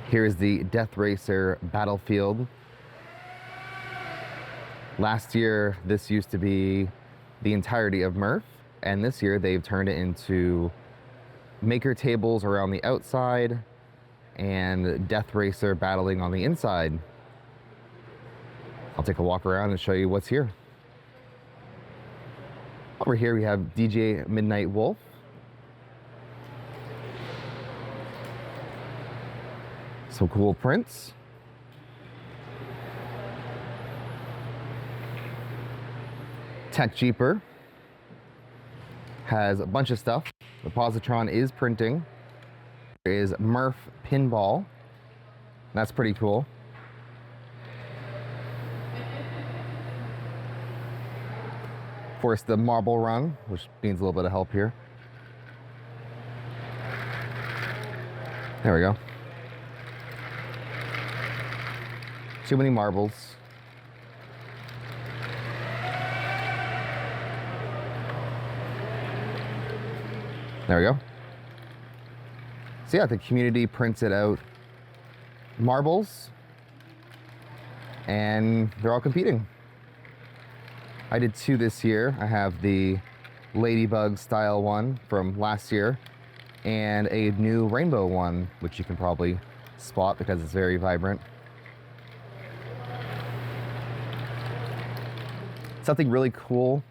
Here's the Death Racer Battlefield. Last year, this used to be the entirety of MRRF, and this year they've turned it into maker tables around the outside and Death Racer battling on the inside. I'll take a walk around and show you what's here. Over here we have DJ Midnight Wolf. Some cool prints. Tech Jeeper has a bunch of stuff. The Positron is printing. There is MRRF Pinball. That's pretty cool. Of course, the Marble Run, which needs a little bit of help here. There we go. Too many marbles. There we go. So yeah, the community printed out marbles and they're all competing. I did 2 this year. I have the Ladybug style one from last year and a new rainbow one, which you can probably spot because it's very vibrant. Something really cool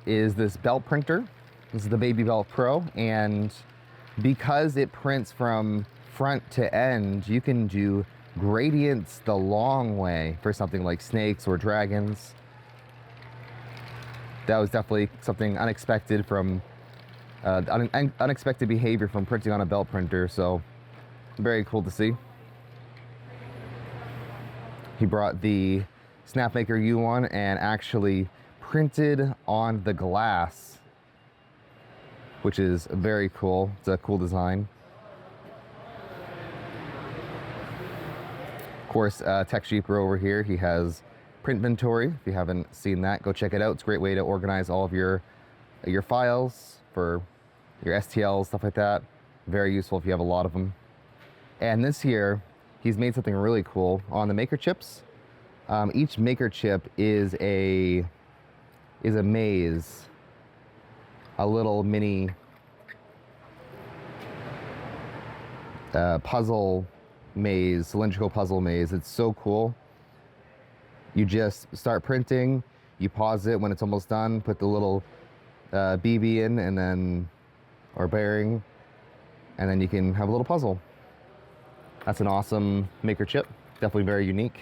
is this belt printer. This is the Baby Belt Pro, and because it prints from front to end, you can do gradients the long way for something like snakes or dragons. That was definitely something unexpected from unexpected behavior from printing on a belt printer, so very cool to see. He brought the Snapmaker U1 and actually printed on the glass, which is very cool. It's a cool design. Of course, Tech Jeeper over here, he has print inventory. If you haven't seen that, go check it out. It's a great way to organize all of your files for your STLs, stuff like that. Very useful if you have a lot of them. And this year, he's made something really cool on the maker chips. Each maker chip is a maze, a little mini puzzle maze, cylindrical puzzle maze. It's so cool. You just start printing, you pause it when it's almost done, put the little BB in and then, or bearing, and then you can have a little puzzle. That's an awesome maker chip, definitely very unique.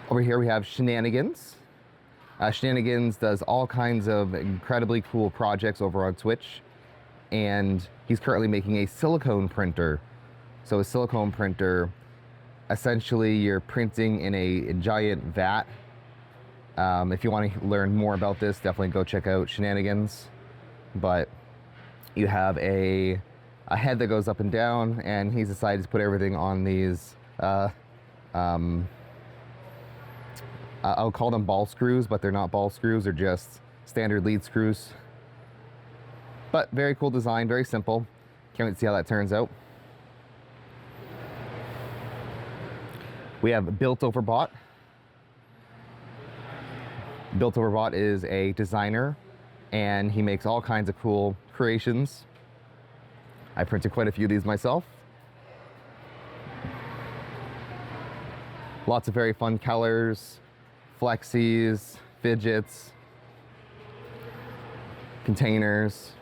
Over here we have Shenanigans. Shenanigans does all kinds of incredibly cool projects over on Twitch, and he's currently making a silicone printer. So a silicone printer, essentially you're printing in a giant vat. If you want to learn more about this, definitely go check out Shenanigans. But you have a head that goes up and down, and he's decided to put everything on these I'll call them ball screws, but they're not ball screws, they're just standard lead screws. But very cool design, very simple. Can't wait to see how that turns out. We have Built Over Bot. Built Over Bot is a designer, and he makes all kinds of cool creations. I printed quite a few of these myself. Lots of very fun colors, flexies, fidgets, containers,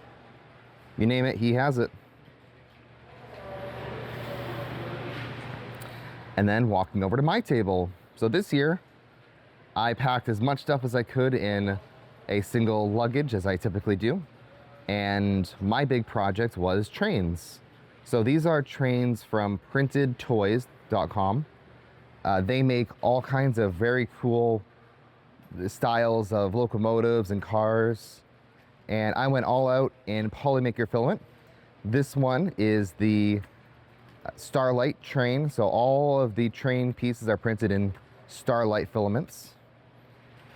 you name it, he has it. And then walking over to my table. So this year, I packed as much stuff as I could in a single luggage, as I typically do. And my big project was trains. So these are trains from printedtoys.com. They make all kinds of very cool styles of locomotives and cars. And I went all out in Polymaker filament. This one is the Starlight train. So all of the train pieces are printed in Starlight filaments.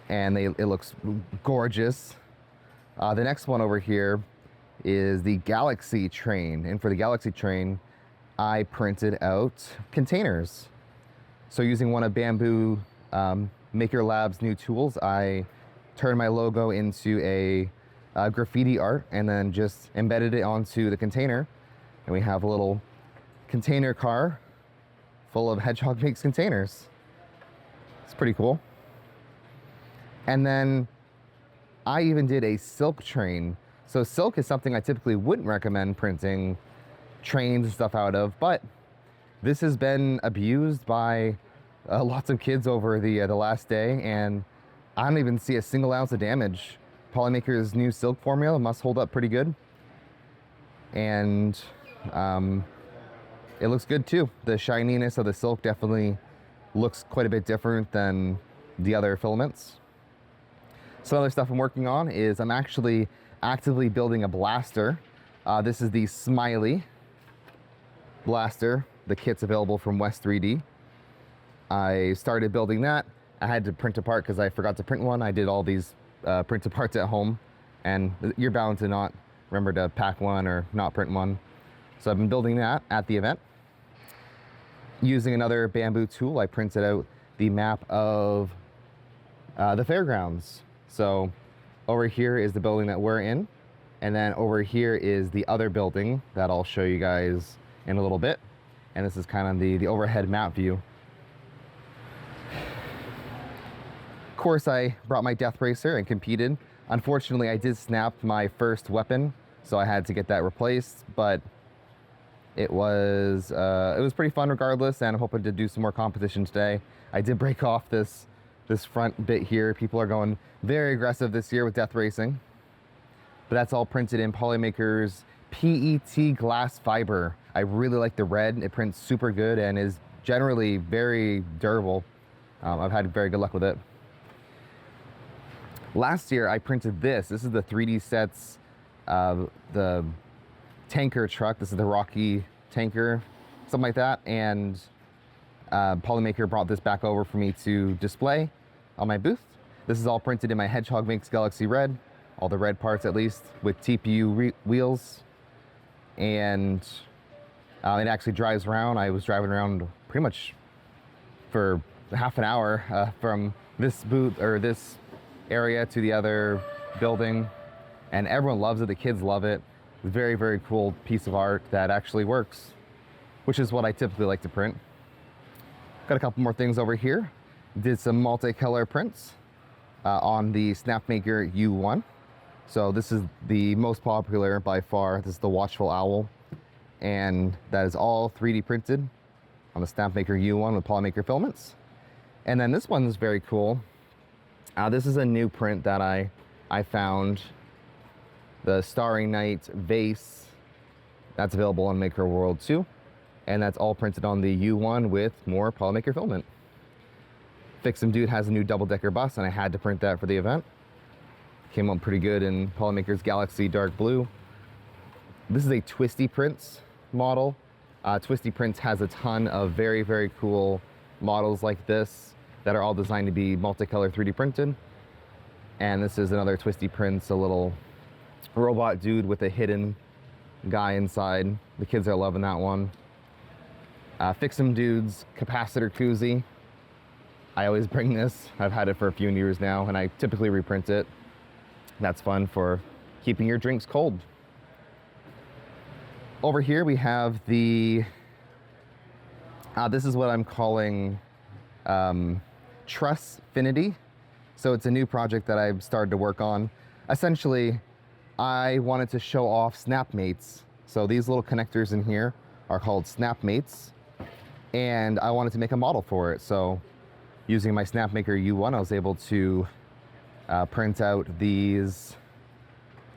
And it looks gorgeous. The next one over here is the Galaxy train. And for the Galaxy train, I printed out containers. So using one of Bamboo Maker Lab's new tools, I turned my logo into a graffiti art and then just embedded it onto the container. And we have a little container car full of Hedgehog Makes containers. It's pretty cool. And then I even did a silk train. So silk is something I typically wouldn't recommend printing trains and stuff out of, but this has been abused by lots of kids over the last day, and I don't even see a single ounce of damage. Polymaker's new silk formula must hold up pretty good, and it looks good too. The shininess of the silk definitely looks quite a bit different than the other filaments. Some other stuff I'm working on is I'm actually actively building a blaster. This is the Smiley blaster. The kit's available from West 3D. I started building that. I had to print a part because I forgot to print one. I did all these printed parts at home, and you're bound to not remember to pack one or not print one. So I've been building that at the event. Using another Bamboo tool, I printed out the map of the fairgrounds. So over here is the building that we're in, and then over here is the other building that I'll show you guys in a little bit. And this is kind of the overhead map view. Of course, I brought my Death Racer and competed. Unfortunately, I did snap my first weapon, so I had to get that replaced, but it was pretty fun regardless, and I'm hoping to do some more competition today. I did break off this front bit here. People are going very aggressive this year with death racing. But that's all printed in Polymaker's PET glass fiber. I really like the red. It prints super good and is generally very durable. I've had very good luck with it. Last year I printed this. This is the 3D sets, the tanker truck. This is the Rocky tanker, something like that. And Polymaker brought this back over for me to display on my booth. This is all printed in my Hedgehog Makes Galaxy red, all the red parts at least, with TPU wheels. And it actually drives around. I was driving around pretty much for half an hour from this booth or this area to the other building, and everyone loves it. The kids love it. Very, very cool piece of art that actually works, which is what I typically like to print. Got a couple more things over here. Did some multicolor prints on the Snapmaker U1. So this is the most popular by far. This is the Watchful Owl, and that is all 3D printed on the Snapmaker U1 with Polymaker filaments. And then this one is very cool. This is a new print that I found. The Starry Night vase, that's available on Maker World too. And that's all printed on the U1 with more Polymaker filament. Fix'em Dude has a new double-decker bus, and I had to print that for the event. Came out pretty good in Polymaker's Galaxy Dark Blue. This is a Twisty Prints model. Twisty Prints has a ton of very, very cool models like this that are all designed to be multicolor 3D printed. And this is another Twisty Prints, a little robot dude with a hidden guy inside. The kids are loving that one. Fix'em Dude's capacitor koozie. I always bring this. I've had it for a few years now, and I typically reprint it. That's fun for keeping your drinks cold. Over here we have the, this is what I'm calling Trussfinity. So it's a new project that I've started to work on. Essentially, I wanted to show off Snapmates. So these little connectors in here are called Snapmates, and I wanted to make a model for it. So using my Snapmaker U1, I was able to print out these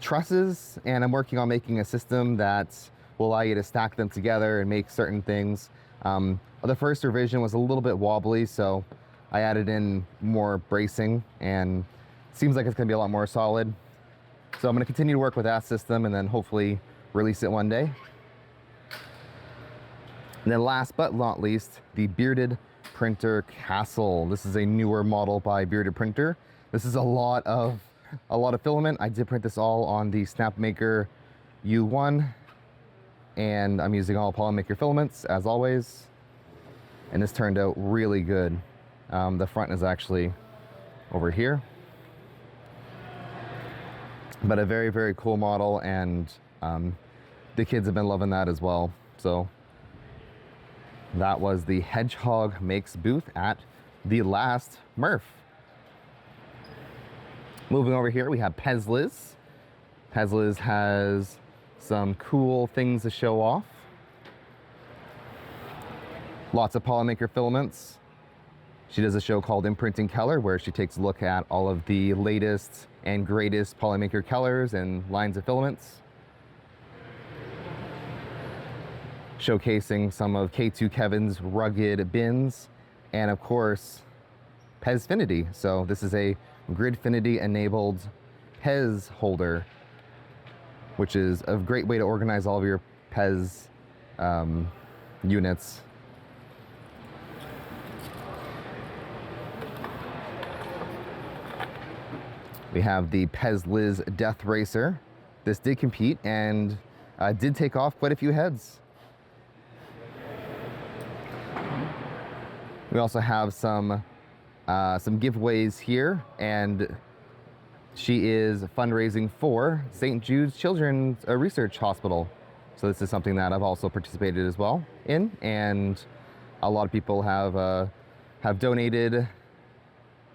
trusses, and I'm working on making a system that will allow you to stack them together and make certain things. The first revision was a little bit wobbly, so I added in more bracing, and it seems like it's gonna be a lot more solid. So I'm gonna continue to work with that system and then hopefully release it one day. And then last but not least, the Bearded Printer Castle. This is a newer model by Bearded Printer. This is a lot of filament. I did print this all on the Snapmaker U1, and I'm using all Polymaker filaments as always, and this turned out really good. The front is actually over here, but a very, very cool model, and the kids have been loving that as well. So that was the Hedgehog Makes booth at the last MRRF. Moving over here, we have Pezliz. Pezliz has some cool things to show off. Lots of Polymaker filaments. She does a show called Imprinting Color, where she takes a look at all of the latest and greatest Polymaker colors and lines of filaments, showcasing some of K2 Kevin's rugged bins, and of course, Pezfinity. So this is a Gridfinity enabled Pez holder, which is a great way to organize all of your Pez units. We have the Pezliz Death Racer. This did compete and did take off quite a few heads. We also have some giveaways here, and she is fundraising for St. Jude's Children's Research Hospital. So this is something that I've also participated as well in, and a lot of people have donated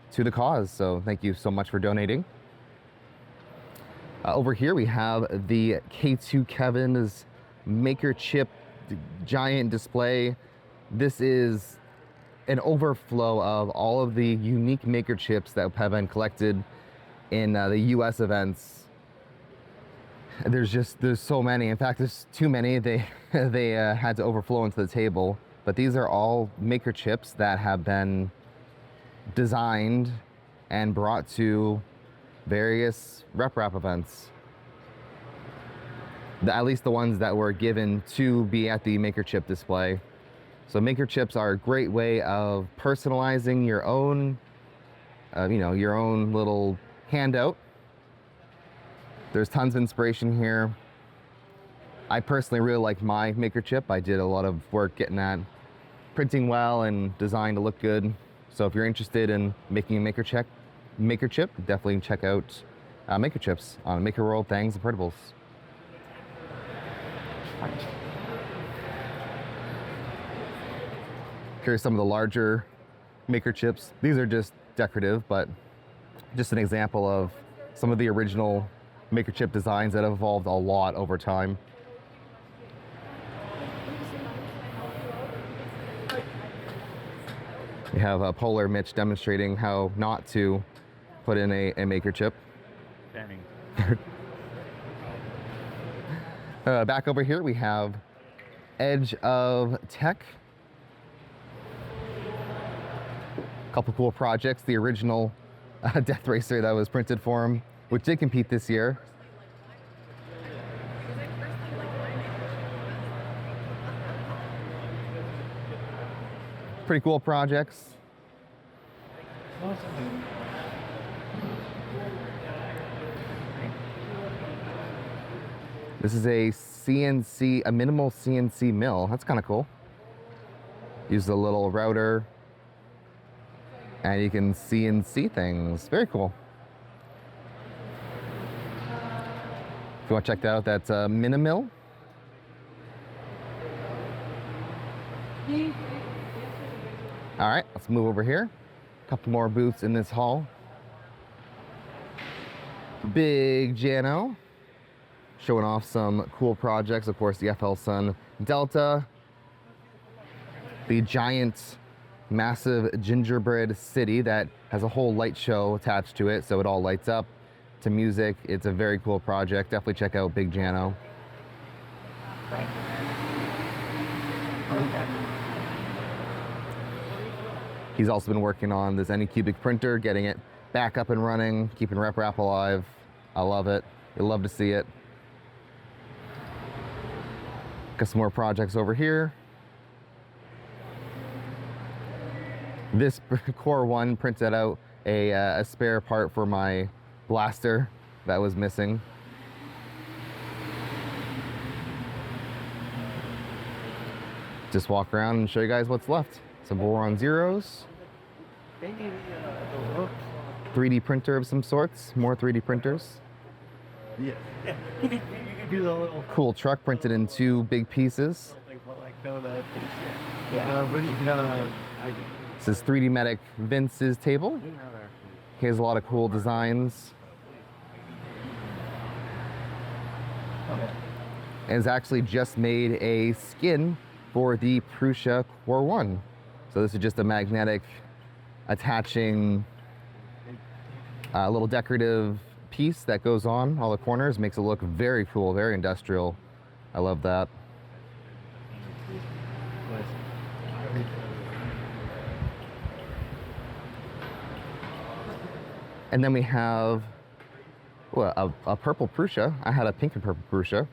to the cause. So thank you so much for donating. Over here we have the K2 Kevin's Maker Chip giant display. This is an overflow of all of the unique maker chips that have been collected in the US events. There's so many. In fact, there's too many. They had to overflow into the table. But these are all maker chips that have been designed and brought to various RepRap events. At least the ones that were given to be at the maker chip display. So maker chips are a great way of personalizing your own, your own little handout. There's tons of inspiration here. I personally really like my maker chip. I did a lot of work getting that printing well and designed to look good. So if you're interested in making a maker chip, definitely check out maker chips on Maker World, Thangs, and Printables. Here's some of the larger maker chips. These are just decorative, but just an example of some of the original maker chip designs that have evolved a lot over time. We have Polar Mitch demonstrating how not to put in a maker chip. Back over here we have Edge of Tech. Couple cool projects. The original Death Racer that was printed for him, which did compete this year. Pretty cool projects. This is a minimal CNC mill. That's kind of cool. Use a little router and you can CNC things. Very cool. If you want to check that out, that's a Minimill. All right, let's move over here. A couple more booths in this hall. Big Jano, showing off some cool projects. Of course, the FL Sun Delta, the giant, massive gingerbread city that has a whole light show attached to it, so it all lights up to music. It's a very cool project. Definitely check out Big Jano. He's also been working on this Anycubic printer, getting it back up and running, keeping RepRap alive. I love it. You'll love to see it. Got some more projects over here. This Core 1 printed out a spare part for my blaster that was missing. just walk around and show you guys what's left. Some boron zeros. 3D printer of some sorts. More 3D printers. Yeah. You can do the little Cool truck printed in 2 big pieces. This is 3D Medic Vince's table. He has a lot of cool designs. And has actually just made a skin for the Prusa Core 1. So this is just a magnetic attaching a little decorative piece that goes on all the corners. Makes it look very cool, very industrial. I love that. And then we have a purple Prusa. I had a pink and purple Prusa.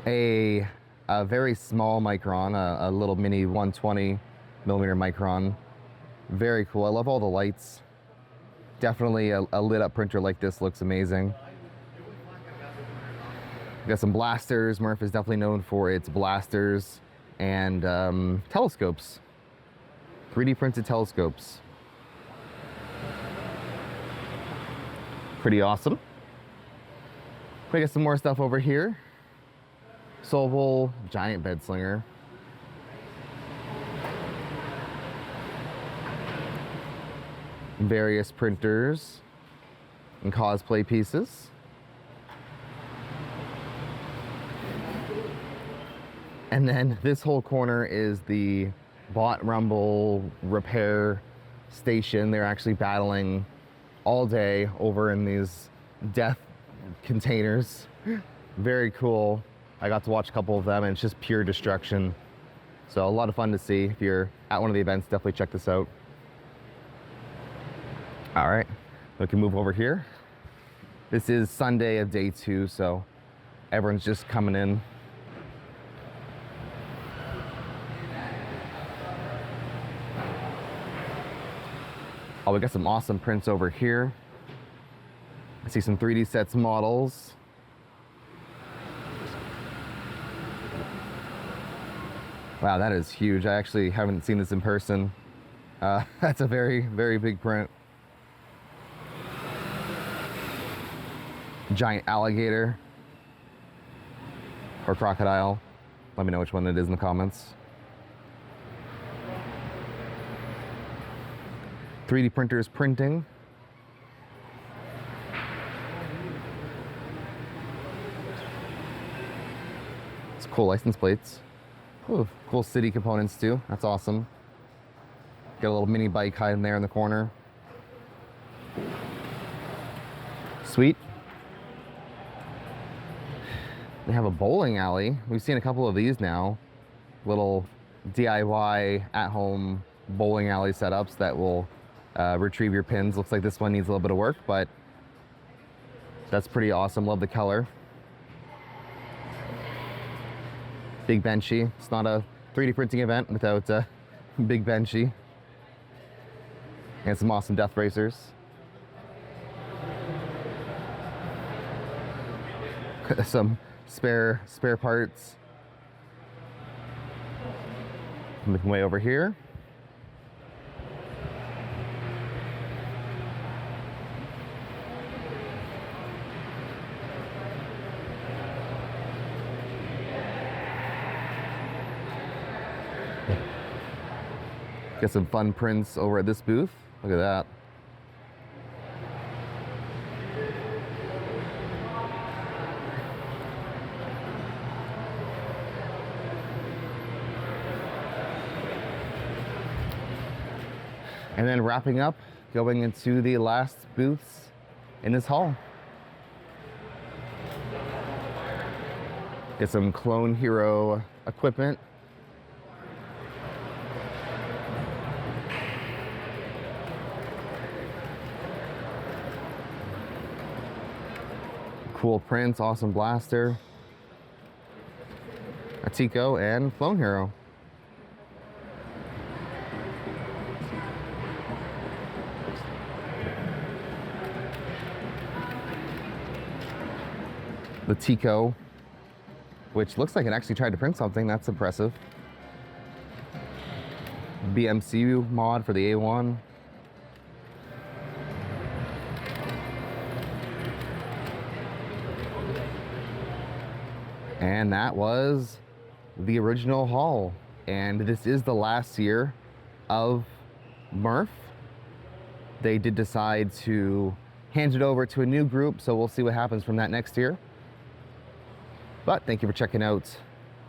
A very small micron, a little mini 120 millimeter micron. Very cool. I love all the lights. Definitely a lit up printer like this looks amazing. Got some blasters. MRRF is definitely known for its blasters and telescopes. 3D printed telescopes. Pretty awesome. We got some more stuff over here. Solvol giant bed slinger. Various printers and cosplay pieces. And then this whole corner is the Bot Rumble repair station. They're actually battling all day over in these death containers. Very cool. I got to watch a couple of them and it's just pure destruction. So a lot of fun to see. If you're at one of the events, definitely check this out. All right, we can move over here. This is Sunday of day 2, so everyone's just coming in. Oh, we got some awesome prints over here. I see some 3D sets models. Wow, that is huge. I actually haven't seen this in person. That's a very, very big print. Giant alligator or crocodile. Let me know which one it is in the comments. 3D printers printing. It's cool license plates. Ooh, cool city components too. That's awesome. Got a little mini bike hiding there in the corner. Sweet. They have a bowling alley. We've seen a couple of these now. Little DIY at-home bowling alley setups that will retrieve your pins. Looks like this one needs a little bit of work, but that's pretty awesome. Love the color. Big Benchy. It's not a 3D printing event without Big Benchy. And some awesome death racers. Some spare parts. Making way over here. Get some fun prints over at this booth. Look at that. And then wrapping up, going into the last booths in this hall. Get some Clone Hero equipment. Cool prints, awesome blaster. A Tico and Clone Hero. The Tico which looks like it actually tried to print something. That's impressive. BMC mod for the A1. And that was the original haul. And this is the last year of MRRF. They did decide to hand it over to a new group, so we'll see what happens from that next year. But thank you for checking out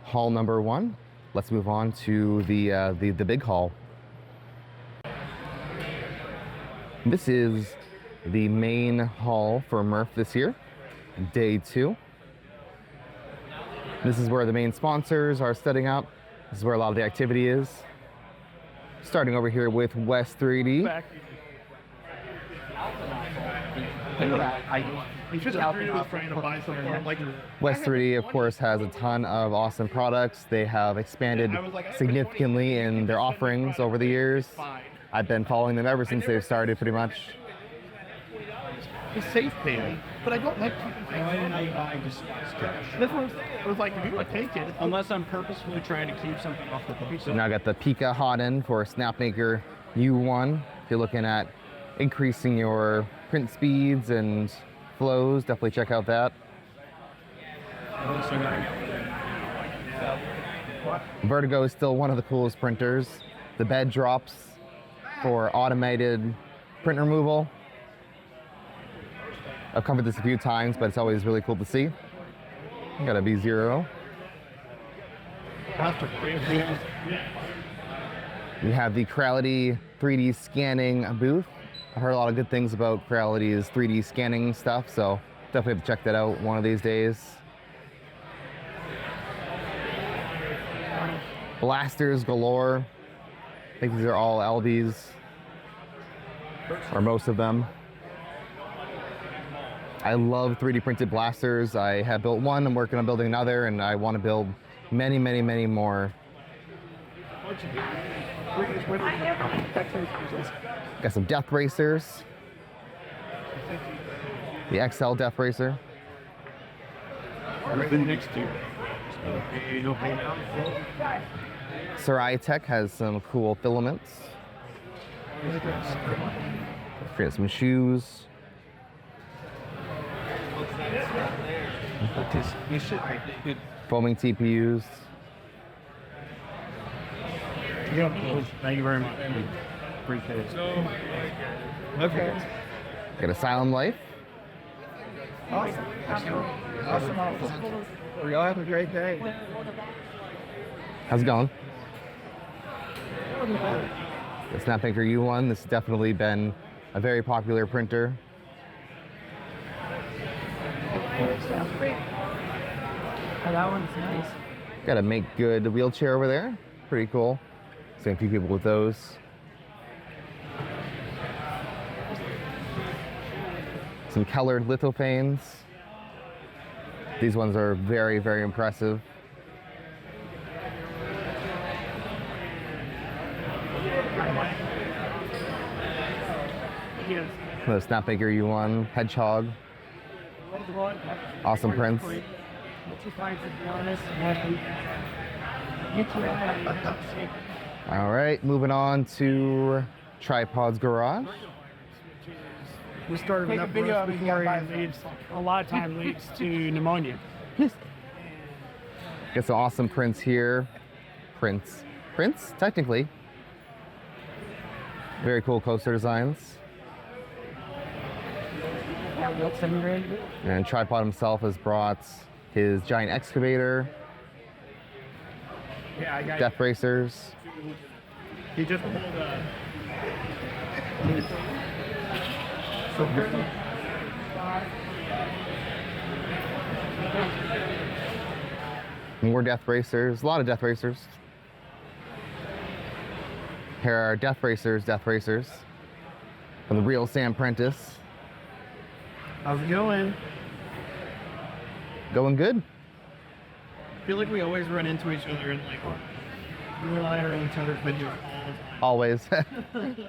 haul number 1. Let's move on to the big haul. This is the main haul for MRRF this year, day 2. This is where the main sponsors are setting up. This is where a lot of the activity is. Starting over here with West 3D. West 3D, of course, has a ton of awesome products. They have expanded significantly in their offerings over the years. I've been following them ever since they've started, pretty much. It's safe pay, but I don't like I just this one was like, if you want to take it, unless I'm purposefully trying to keep something off the computer. Now I got the Pika hot end for Snapmaker U1. If you're looking at increasing your print speeds and flows, definitely check out that. Vertigo is still one of the coolest printers. The bed drops for automated print removal. I've covered this a few times, but it's always really cool to see. Got a B0. We have the Creality 3D scanning booth. I've heard a lot of good things about Creality's 3D scanning stuff, so definitely have to check that out one of these days. Blasters galore. I think these are all LBs, or most of them. I love 3D printed blasters. I have built one, I'm working on building another, and I want to build many, many, many more. Got some Death Racers. The XL Death Racer. Sarai Tech has some cool filaments. Got some shoes. Foaming TPUs. Thank you very much. Appreciate it. Okay. Got Asylum Life. Awesome. Awesome. We all have a great day. How's it going? The Snapmaker U1. This has definitely been a very popular printer. Oh, that one's nice. Got a Make Good wheelchair over there. Pretty cool. Seen a few people with those. Some colored lithophanes. These ones are very, very impressive. The Snapmaker U1 Hedgehog. Awesome prints. All right, moving on to Tripod's Garage. We started with that video before leads, a lot of time leads to pneumonia. Got some awesome prints here. Prints, technically. Very cool coaster designs. And Tripod himself has brought his giant excavator, Death Racers. He just pulled a... More Death Racers, a lot of Death Racers. Here are Death Racers from the real Sam Prentice. How's it going? Going good. I feel like we always run into each other and like you and I are in each other's videos all the time. Always.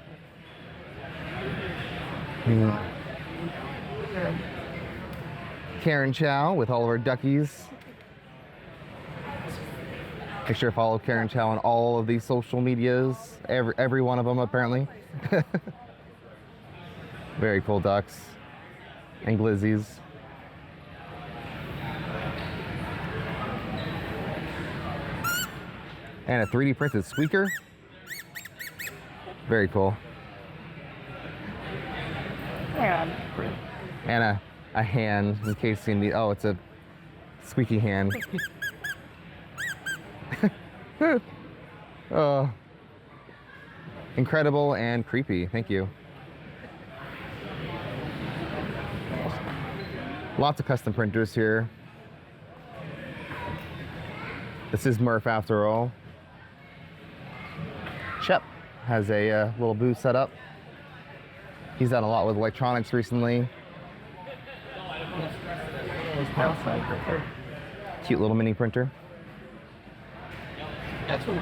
Karen Chow with all of our duckies. Make sure to follow Karen Chow on all of these social medias, every one of them apparently. Very cool ducks and glizzies. And a 3D printed squeaker. Very cool. Yeah. And a hand in case you need, oh, it's a squeaky hand. Oh, incredible and creepy. Thank you. Lots of custom printers here. This is MRRF after all. Shep has a little booth set up. He's done a lot with electronics recently. Cute little mini printer. That's what.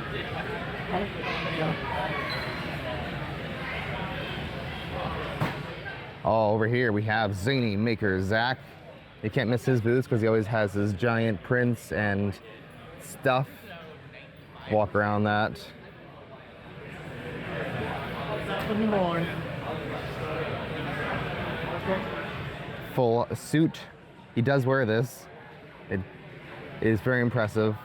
Oh, over here we have zany maker Zach. You can't miss his booths because he always has his giant prints and stuff. Walk around that. Full suit. He does wear this. It is very impressive.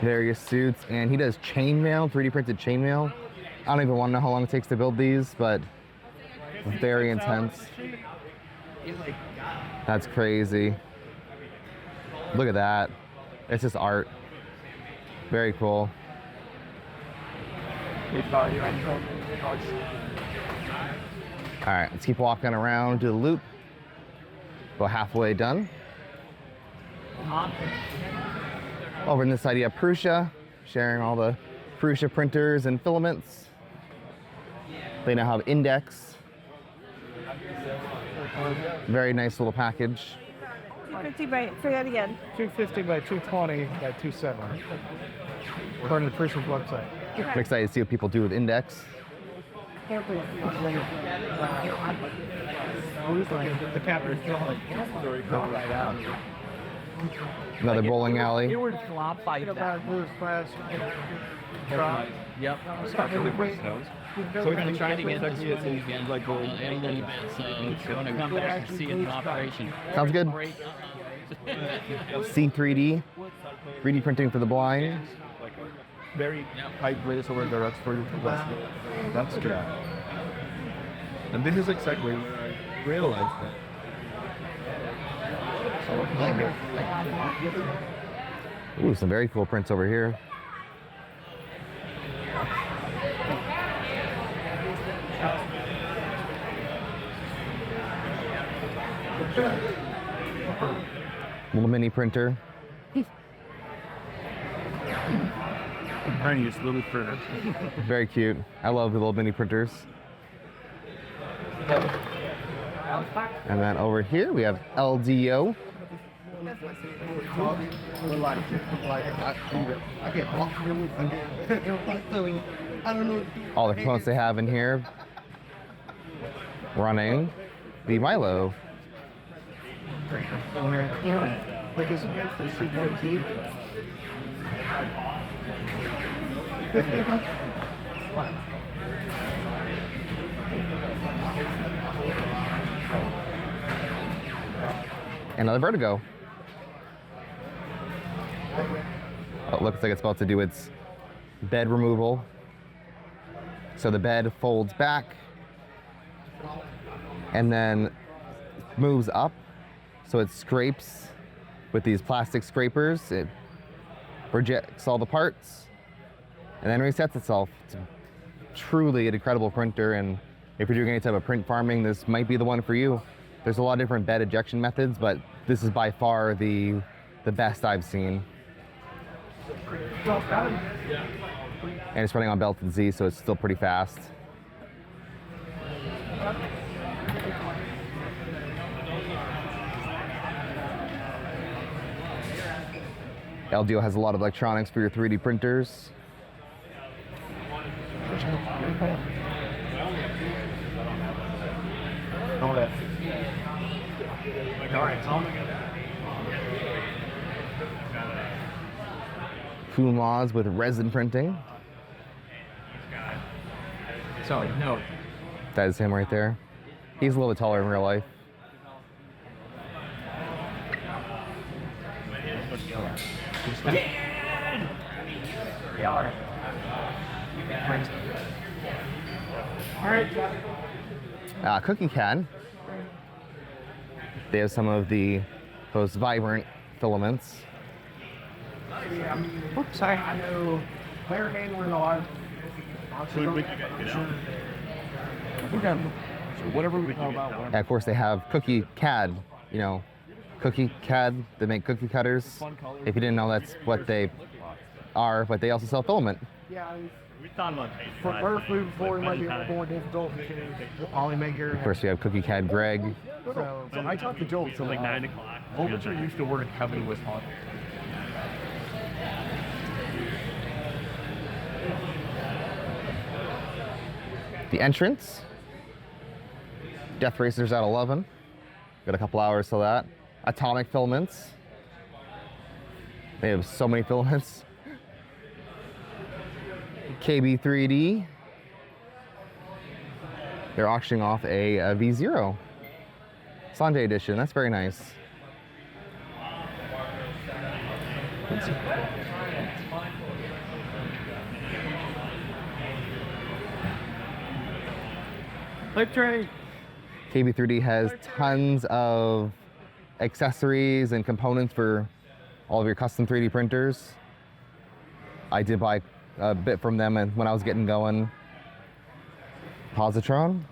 Various suits, and he does chainmail, 3D printed chainmail. I don't even want to know how long it takes to build these, but very intense. That's crazy. Look at that. It's just art. Very cool. All right, let's keep walking around, do the loop. About halfway done. Over on this side, you have Prusa, sharing all the Prusa printers and filaments. They now have Index. Very nice little package. 250 by, say that again. 250 by 220 by 270. According to the Prusa's website. I'm excited to see what people do with Index. The capper right out. Another bowling alley. You were flop fight that. Yep. So we're going to try to get this weekend, like a little bit, so when I come back and see it in operation. Sounds good. C3D, 3D printing for the blind. very high grades over the rest for you. That's good. And this is exactly where I realized that. Ooh, some very cool prints over here. Little mini printer. Trying to use little printer. Very cute. I love the little mini printers. And then over here we have LDO. All the components they have in here running the Milo. Another Vertigo. Oh, it looks like it's about to do its bed removal. So the bed folds back and then moves up. So it scrapes with these plastic scrapers. It rejects all the parts and then resets itself. It's truly an incredible printer, and if you're doing any type of print farming, this might be the one for you. There's a lot of different bed ejection methods, but this is by far the best I've seen. And it's running on Belted Z, so it's still pretty fast. LDO has a lot of electronics for your 3D printers. All that. All right, Tom. Kumaz with resin printing. So, no. That is him right there. He's a little bit taller in real life. Cookie Can. They have some of the most vibrant filaments. Oops, sorry. I know. Player handler and all. Whatever we know about. And of course, they have Cookie CAD. You know, Cookie CAD. They make cookie cutters. If you didn't know, that's what they are. But they also sell filament. Yeah. We thought about for birth food before it might be a little more difficult because the polymaker. Of course, we have Cookie CAD Greg. So I talked to Joel. So like 9 o'clock. Overture used to work at Covenant with Hawk. The entrance. Death Racers at 11. Got a couple hours till that. Atomic Filaments. They have so many filaments. KB3D. They're auctioning off a V0 Sunday edition. That's very nice. Flip tray. KB3D has tons of accessories and components for all of your custom 3D printers. I did buy a bit from them and when I was getting going. Positron.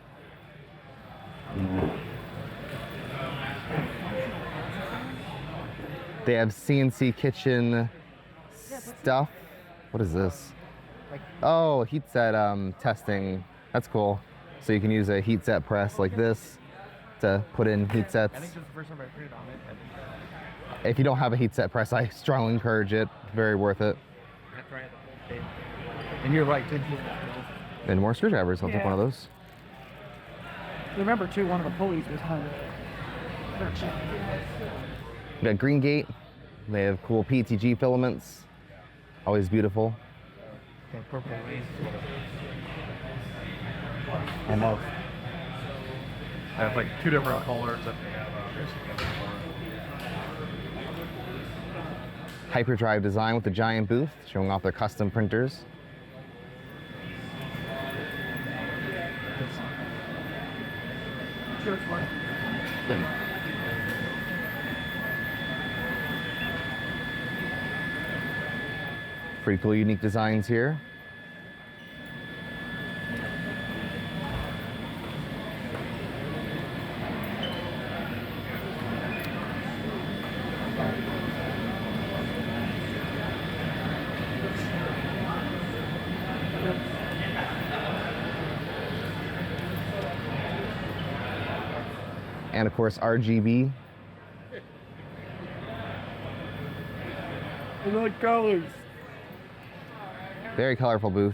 They have CNC kitchen stuff. What is this? Oh, heat set testing. That's cool. So you can use a heat set press like this to put in heat sets. I think this is the first time I printed on it. If you don't have a heat set press, I strongly encourage it. Very worth it. That's right. And you're right. And more screwdrivers. I'll take one of those. Remember too, one of the pulleys was hung. We got Green Gate. They have cool PETG filaments. Always beautiful. Okay, purple waves. Almost. I have like 2 different colors that they have. Hyperdrive design with the giant booth, showing off their custom printers. Sure, it's fine. Pretty cool, unique designs here. And of course, RGB. I like colors. Very colorful booth.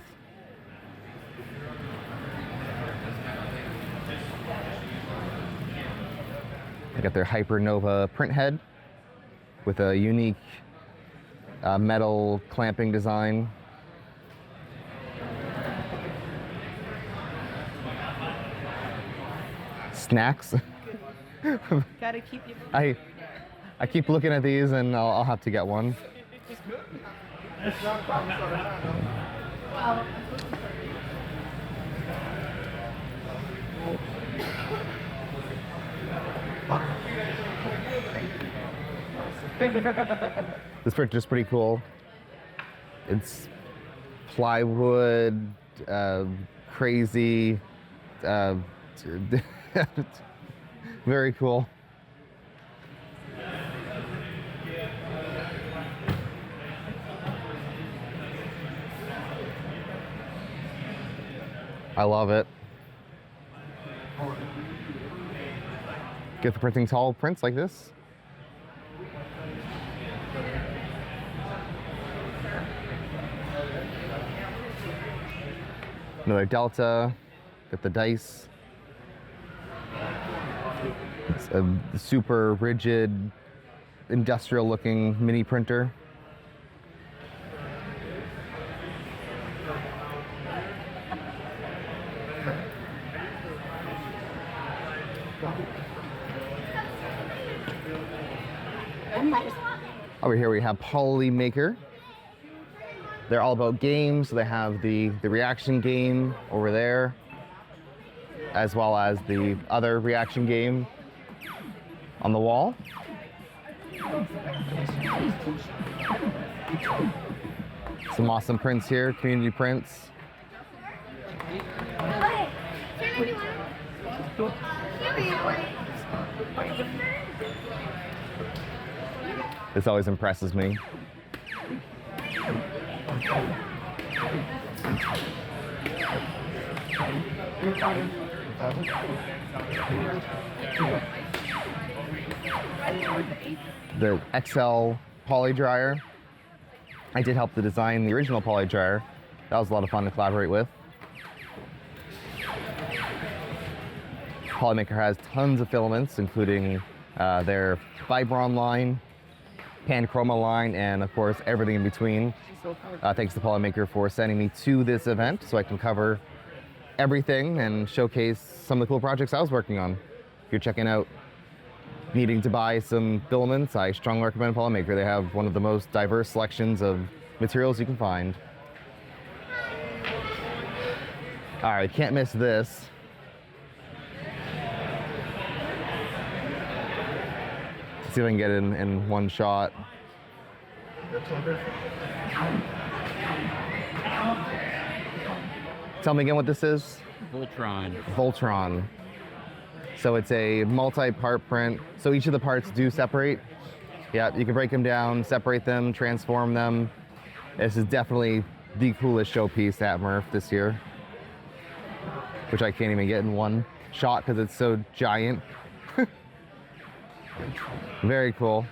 They got their Hypernova print head with a unique metal clamping design. Snacks. Gotta keep you. I keep looking at these and I'll have to get one. This printer is pretty cool. It's plywood, crazy, very cool. I love it. Good for printing tall prints like this. Another Delta, got the dice. It's a super rigid, industrial looking mini printer. Over here we have Polymaker. They're all about games. So they have the reaction game over there, as well as the other reaction game on the wall. Some awesome prints here, community prints. This always impresses me. The XL poly dryer. I did help to design the original poly dryer. That was a lot of fun to collaborate with. Polymaker has tons of filaments, including their Vibron line, Panchroma line, and of course everything in between. Thanks to Polymaker for sending me to this event so I can cover everything and showcase some of the cool projects I was working on. If you're checking out needing to buy some filaments, I strongly recommend Polymaker. They have one of the most diverse selections of materials you can find. All right, can't miss this. Let's see if I can get it in one shot. Tell me again what this is? Voltron. Voltron. So it's a multi-part print. So each of the parts do separate. Yeah, you can break them down, separate them, transform them. This is definitely the coolest showpiece at MRRF this year, which I can't even get in one shot because it's so giant. Very cool.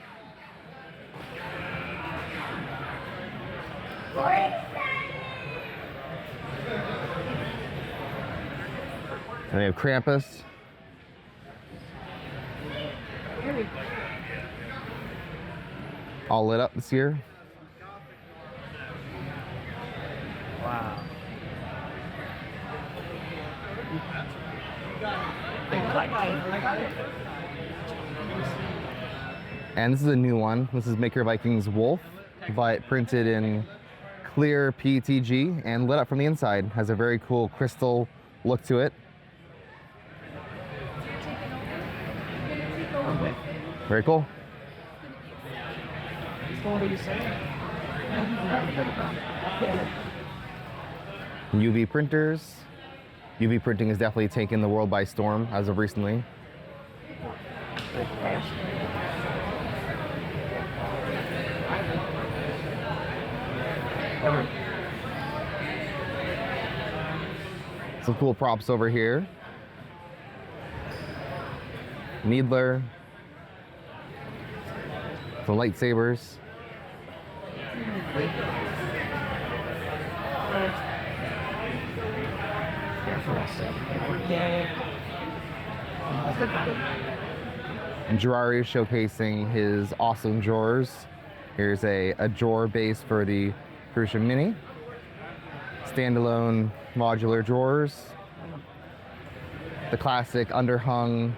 And we have Krampus. All lit up this year. Wow. And this is a new one. This is Maker Vikings Wolf, but printed in clear PETG and lit up from the inside. Has a very cool crystal look to it. Very cool. UV printers. UV printing has definitely taken the world by storm as of recently. Some cool props over here. Needler. Some lightsabers. And Girari is showcasing his awesome drawers. Here's a drawer base for the Crucia Mini. Standalone modular drawers. The classic underhung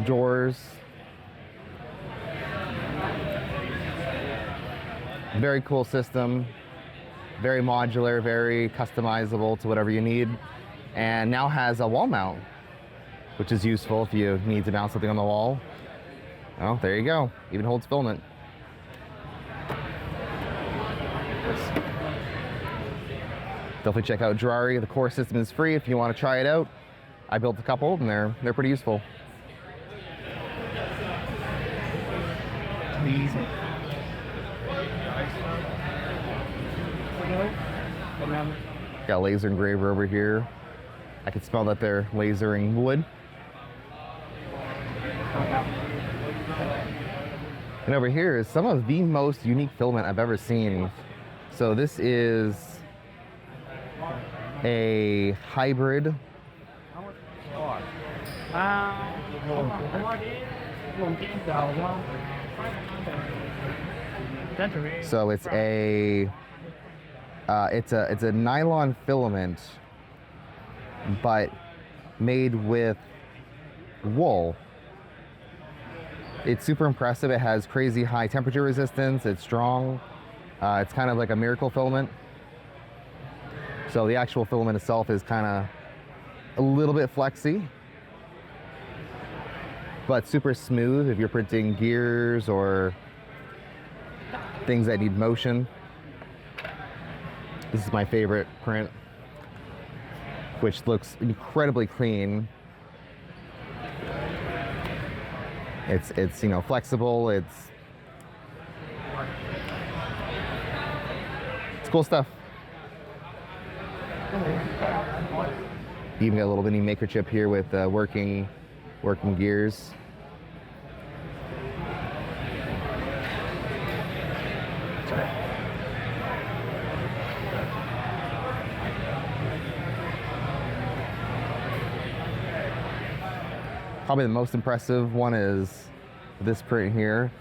drawers. Very cool system. Very modular, very customizable to whatever you need. And now has a wall mount, which is useful if you need to mount something on the wall. Oh, there you go. Even holds filament. Definitely check out Girari. The core system is free if you want to try it out. I built a couple and they're pretty useful. Amazing. Got a laser engraver over here. I can smell that they're lasering wood. And over here is some of the most unique filament I've ever seen. So this is a hybrid. So it's a nylon filament, but made with wool. It's super impressive. It has crazy high temperature resistance. It's strong. It's kind of like a miracle filament. So the actual filament itself is kind of a little bit flexy, but super smooth if you're printing gears or things that need motion. This is my favorite print, which looks incredibly clean. It's you know, flexible. It's cool stuff. You even got a little mini maker chip here with working gears. Probably the most impressive one is this print here,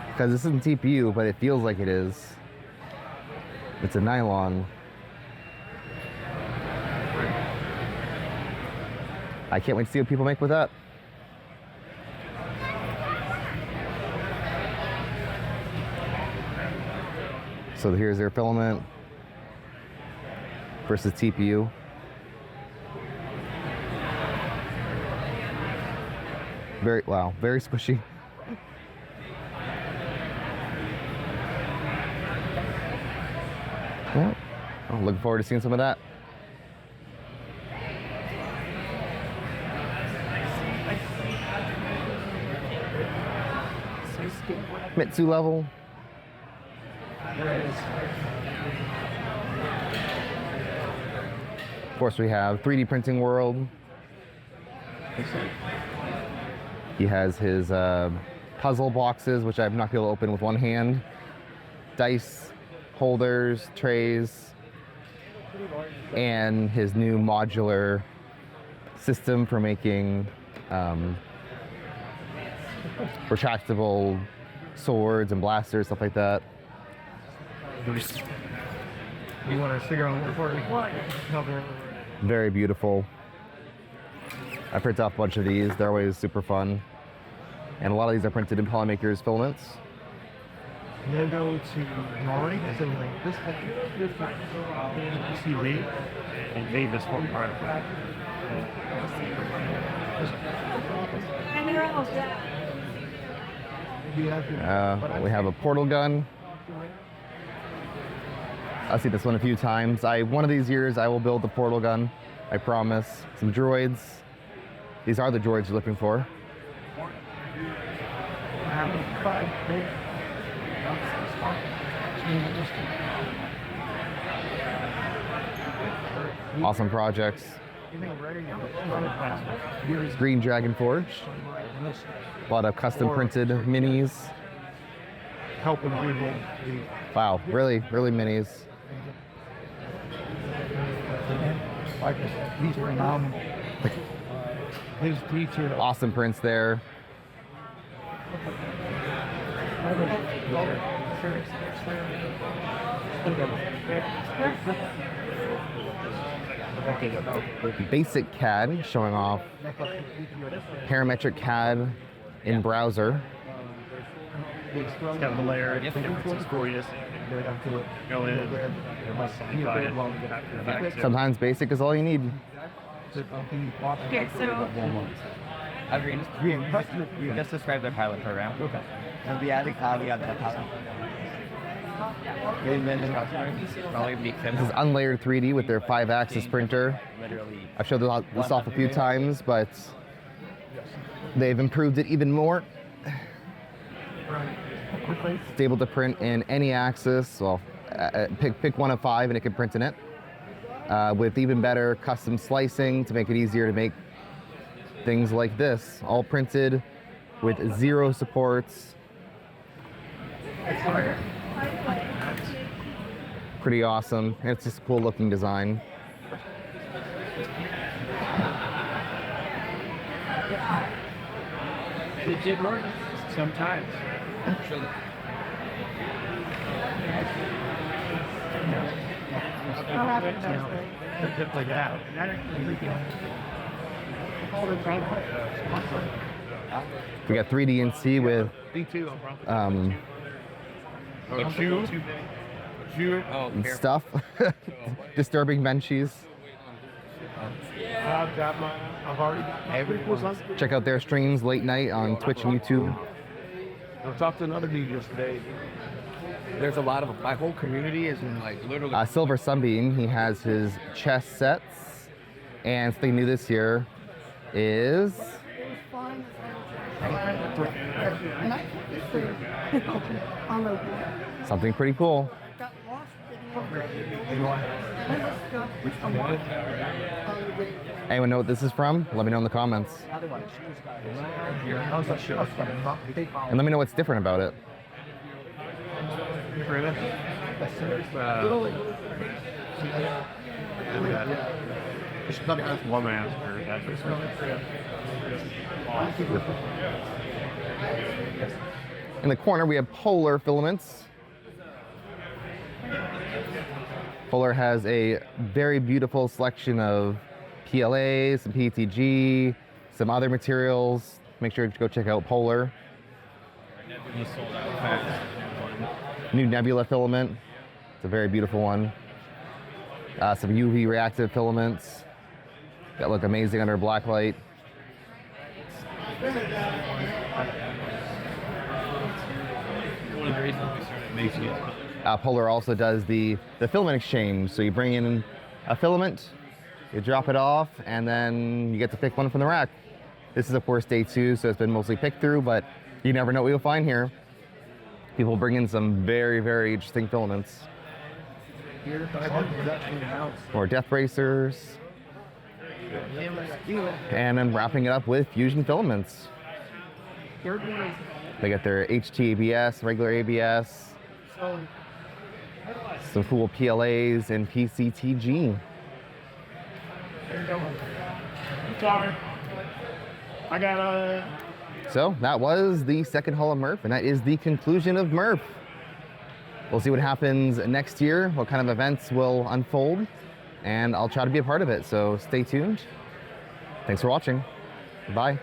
because this isn't TPU, but it feels like it is. It's a nylon. I can't wait to see what people make with that. So here's their filament versus TPU. Very squishy. Yeah. I'm looking forward to seeing some of that. Mitsu level. Of course, we have 3D Printing World. He has his puzzle boxes, which I've not been able to open with one hand. Dice holders, trays, and his new modular system for making retractable swords and blasters, stuff like that. You want to figure out what Very beautiful. I print off a bunch of these. They're always super fun. And a lot of these are printed in Polymakers filaments. Then go to Norway, so like this see Lee and made this one part of it. We have a portal gun. I've seen this one a few times. One of these years I will build the portal gun, I promise. Some droids. These are the droids you're looking for. Awesome projects. Green Dragon Forge. A lot of custom printed minis. Helping people. Wow, really minis. Like these are phenomenal. His teacher. Awesome prints there. Basic CAD, showing off parametric CAD in browser. It's got the layer. It's gorgeous. Go in. Sometimes basic is all you need. Here, so We just described their pilot program. Okay. So the added caveat that pilot. This is unlayered 3D with their 5-axis printer. I've showed this off a few times, but they've improved it even more. It's able to print in any axis. Well, pick one of 5 and it can print in it. With even better custom slicing to make it easier to make things like this, all printed with 0 supports. Pretty awesome, and it's just a cool looking design. It did work sometimes. Like that. We got 3D&C with stuff. Disturbing benchies. I've already got Check out their streams late night on Twitch and YouTube. I talked to another dude yesterday. There's a lot of my whole community is in like literally. Silver Sunbeam, he has his chess sets. And something new this year is something pretty cool. Anyone know what this is from? Let me know in the comments. And let me know what's different about it. In the corner, we have Polar Filaments. Polar has a very beautiful selection of PLA, some PETG, some other materials. Make sure to go check out Polar. New Nebula filament. It's a very beautiful one. Some UV reactive filaments that look amazing under black light. One of the reasons we started making it. Polar also does the filament exchange. So you bring in a filament, you drop it off, and then you get to pick one from the rack. This is of course day 2, so it's been mostly picked through, but you never know what you'll find here. People bring in some very, very interesting filaments. More death racers. And I'm wrapping it up with Fusion filaments. They got their HT ABS, regular ABS, some cool PLAs and PCTG. I got a. So that was the second Hall of MRRF, and that is the conclusion of MRRF. We'll see what happens next year, what kind of events will unfold, and I'll try to be a part of it. So stay tuned. Thanks for watching. Bye.